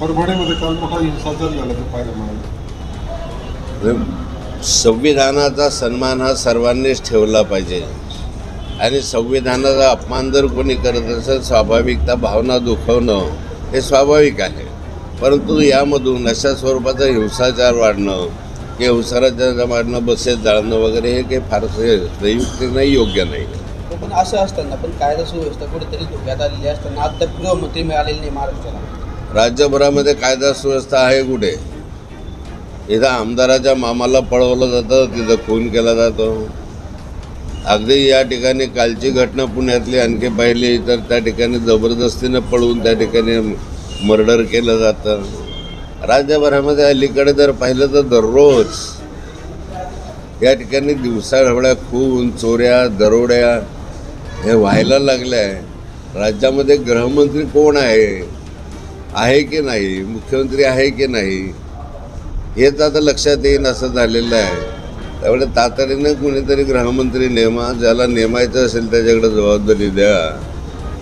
परभणीमध्ये काल मोठा हिंसाचार झाल्याचं पाहायला मिळालं। संविधानाचा सन्मान हा सर्वांनीच ठेवला पाहिजे आणि संविधानाचा अपमान जर कोणी करत असेल स्वाभाविकता भावना दुखवणं हे स्वाभाविक आहे, परंतु यामधून अशा स्वरूपाचा हिंसाचार वाढणं की हिंसाचार वाढणं बसेस जाळणं वगैरे हे काही फारसे संयुक्त नाही, योग्य नाही। पण असं असताना पण कायदा सुव्यवस्था कुठेतरी धोक्यात आलेली असताना अद्याप गृहमंत्री मिळालेले नाही महाराष्ट्राला। राज्यभरामध्ये कायदा सुव्यवस्था आहे कुठे? इथं आमदाराच्या मामाला पळवलं जातं, तिथं खून केला जातो। अगदी या ठिकाणी कालची घटना पुण्यातली आणखी पाहिली तर त्या ठिकाणी जबरदस्तीनं पळवून त्या ठिकाणी मर्डर केलं जातं। राज्यभरामध्ये अलीकडे जर पाहिलं तर दररोज या ठिकाणी दिवसाढवळ्या खून, चोऱ्या, दरोड्या हे व्हायला लागल्या आहे। राज्यामध्ये गृहमंत्री कोण आहे की नाही, मुख्यमंत्री आहे की नाही, हेच आता लक्षात येईन असं झालेलं आहे। त्यामुळे तातडीनं कुणीतरी गृहमंत्री नेमा, ज्याला नेमायचं असेल त्याच्याकडे जबाबदारी द्या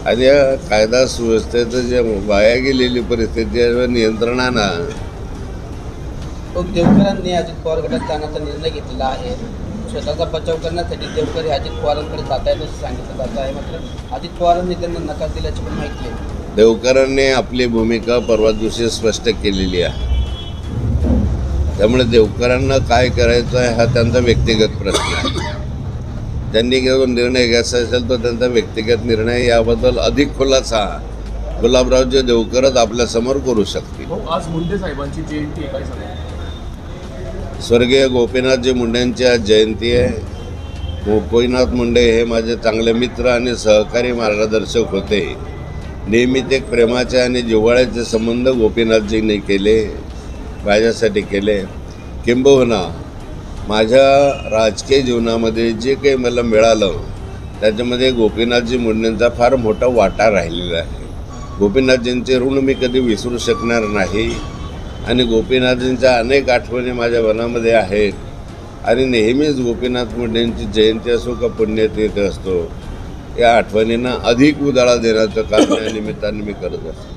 आणि या कायदा सुव्यवस्थेचं जे वाया गेलेली परिस्थिती आहे नियंत्रणाना। देवकरांनी अजित पवार गटात जाण्याचा निर्णय घेतलेला आहे। स्वतःचा बचाव करण्यासाठी देवकर हे अजित पवारांकडे जात आहेत असं सांगितलं जात आहे, मात्र अजित पवारांनी त्यांना नकार दिल्याची पण माहिती आहे। देवकरांनी आपली भूमिका परवा दिवशी स्पष्ट केलेली आहे, त्यामुळे देवकरांना काय करायचं आहे हा त्यांचा व्यक्तिगत प्रश्न आहे। त्यांनी घेऊन निर्णय घ्यायचा असेल तर त्यांचा व्यक्तिगत निर्णय, याबद्दल अधिक खुलासा गुलाबरावजी देवकरच आपल्यासमोर करू शकतील। आज मुंडे साहेबांची जयंती आहे, काय सांगा? स्वर्गीय गोपीनाथजी मुंडेंची आज जयंती आहे। गोपीनाथ मुंडे हे माझे चांगले मित्र आणि सहकारी मार्गदर्शक होते। नेहमीच एक प्रेमाचे आणि जिव्हाळ्याचे संबंध गोपीनाथजींनी केले, माझ्यासाठी केले। किंबहुना माझ्या राजकीय जीवनामध्ये जे काही मला मिळालं त्याच्यामध्ये गोपीनाथजी मुंडेंचा फार मोठा वाटा राहिलेला आहे। गोपीनाथजींचे ऋण मी कधी विसरू शकणार नाही आणि गोपीनाथजींच्या अनेक आठवणी माझ्या मनामध्ये आहेत आणि नेहमीच गोपीनाथ मुंडेंची जयंती असो का पुण्यतिथी असतो या आठवणींना अधिक उजाळा देण्याचं काम या निमित्ताने मी करत असतो।